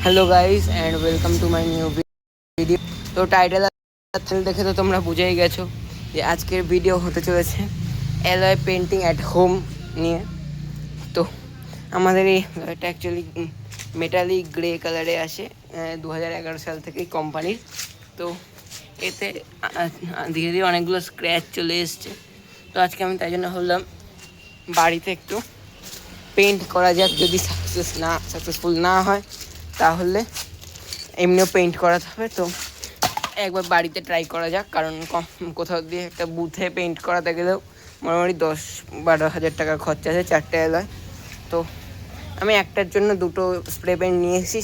Hello guys and welcome to my new video. তো title দেখে তো তোমরা বুঝেই গেছো যে আজকের ভিডিও হতে চলেছে অ্যালয় পেন্টিং অ্যাট হোম নিয়ে। তো আমাদের এই অ্যালয়টা অ্যাকচুয়ালি মেটালিক গ্রে কালারে আসে 2011 সাল থেকেই কোম্পানির। তো এতে ধীরে ধীরে অনেকগুলো স্ক্র্যাচ চলে এসছে। তো আজকে আমি তাই জন্য ভাবলাম বাড়িতে একটু পেন্ট করা যাক, যদি সাকসেসফুল না হয় তাহলে এমনিও পেন্ট করাতে হবে। তো একবার বাড়িতে ট্রাই করা যাক, কারণ কোথাও দিয়ে একটা বুথে পেন্ট করাতে গেলেও মোটামুটি 10-12 হাজার টাকার খরচা আছে 4টে অ্যালয়। তো আমি একটার জন্য 2টো স্প্রে পেন্ট নিয়ে এসেছি,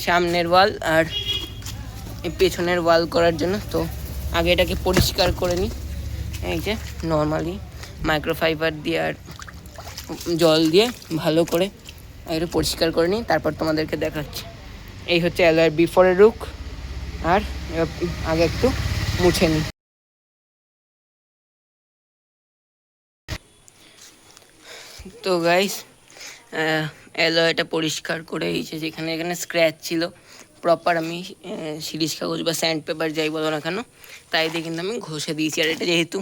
সামনের ওয়াল আর পেছনের ওয়াল করার জন্য। তো আগে এটাকে পরিষ্কার করে নিই, এই যে নর্মালি মাইক্রোফাইবার দিয়ে আর জল দিয়ে ভালো করে এটা পরিষ্কার করে নিই, তারপর তোমাদেরকে দেখাচ্ছি। এই হচ্ছে অ্যালয়ের বিফোরের লুক, আর আগে একটু মুছে নিই। তো গাইস অ্যালয়টা পরিষ্কার করে এই যে যেখানে স্ক্র্যাচ ছিল প্রপার আমি সিরিজ কাগজ বা স্যান্ড পেপার যাই বলো না কেন তাই দিয়ে কিন্তু আমি ঘষে দিয়েছি। আর এটা যেহেতু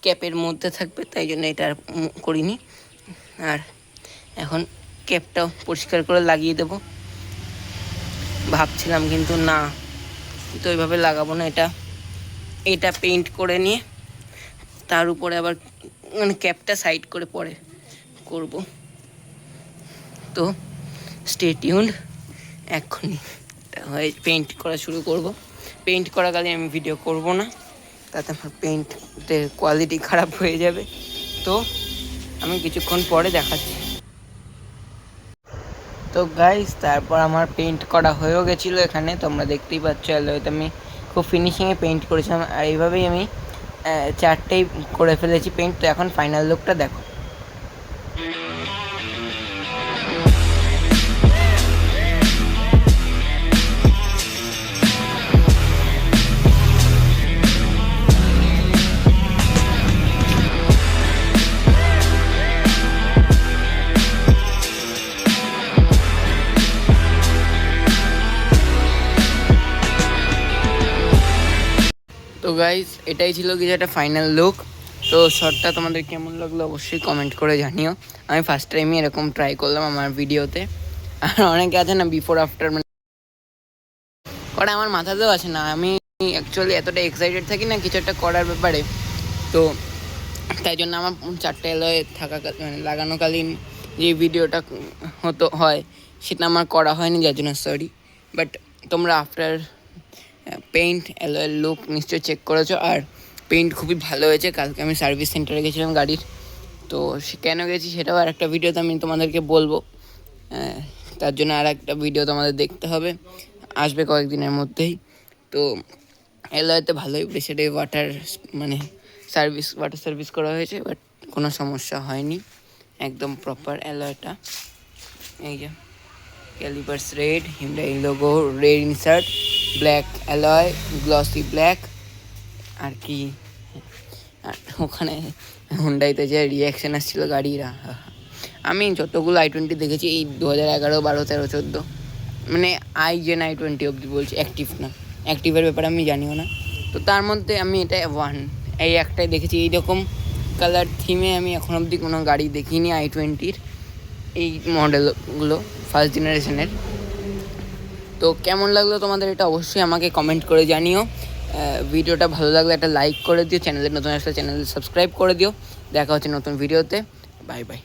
ক্যাপের মধ্যে থাকবে তাই জন্য এটা আর করিনি। আর এখন ক্যাপটাও পরিষ্কার করে লাগিয়ে দেবো ভাবছিলাম, কিন্তু না, তো এইভাবে লাগাবো না। এটা পেইন্ট করে নিয়ে তার উপরে আবার মানে ক্যাপটা সাইড করে পরে করব। তো স্টে টিউনড, এক্ষুনি পেইন্ট করা শুরু করব। পেইন্ট করাকালে আমি ভিডিও করব না, তাতে আমার পেইন্টের কোয়ালিটি খারাপ হয়ে যাবে। তো আমি কিছুক্ষণ পরে দেখাচ্ছি। তো গাইস তারপর আমার পেইন্ট করা হয়েও গেছিলো, এখানে তোমরা দেখতেই পাচ্ছ অ্যালয়তে আমি খুব ফিনিশিংয়ে পেইন্ট করেছিলাম। আর এইভাবেই আমি 4টেই করে ফেলেছি পেইন্ট। তো এখন ফাইনাল লুকটা দেখো। তো গাইজ এটাই ছিল কিছু একটা ফাইনাল লুক। তো শর্টটা তোমাদের কেমন লাগলো অবশ্যই কমেন্ট করে জানিও। আমি ফার্স্ট টাইমই এরকম ট্রাই করলাম আমার ভিডিওতে। আর অনেকে আছে না বিফোর আফটার মানে করা আমার মাথাতেও আছে না। আমি অ্যাকচুয়ালি এতটা এক্সাইটেড থাকি না কিছু একটা করার ব্যাপারে, তো তাই জন্য আমার 4টে অ্যালয় থাকা মানে লাগানোকালীন যে ভিডিওটা হয় সেটা আমার করা হয়নি, যার জন্য সরি। বাট তোমরা আফটার পেইন্ট অ্যালয়ের লুক নিশ্চয়ই চেক করেছো। আর পেইন্ট খুবই ভালো হয়েছে। কালকে আমি সার্ভিস সেন্টারে গেছিলাম গাড়ির, তো কেন গেছি সেটাও আর একটা ভিডিওতে আমি তোমাদেরকে বলবো। তার জন্য আর একটা ভিডিও তোমাদের দেখতে হবে, আসবে কয়েকদিনের মধ্যেই। তো অ্যালয়তে ভালোই প্রেসারে ওয়াটার সার্ভিস করা হয়েছে, বাট কোনো সমস্যা হয়নি, একদম প্রপার অ্যালয়টা। এই যে calipers red, Hyundai logo red insert, black alloy, glossy black. আর কি ওখানে হুন্ডাইতে যে রিয়াকশান আসছিলো গাড়িরা, আমি যতগুলো i20 দেখেছি এই 2011, 12, 13, 14 মানে i10 i20 অবধি বলছি, অ্যাক্টিভ না, অ্যাক্টিভের ব্যাপারে আমি জানিও না। তো তার মধ্যে আমি এটা এই একটাই দেখেছি। এইরকম কালার থিমে আমি এখন অবধি কোনো গাড়ি দেখিনি i20-র এই মডেলগুলো ফার্স্ট জেনারেশনের। তো কেমন লাগলো তোমাদের এটা অবশ্যই আমাকে কমেন্ট করে জানিও। ভিডিওটা ভালো লাগলে একটা লাইক করে দিও, চ্যানেলে নতুন আসলে চ্যানেলে সাবস্ক্রাইব করে দিও। দেখা হচ্ছে নতুন ভিডিওতে, বাই বাই।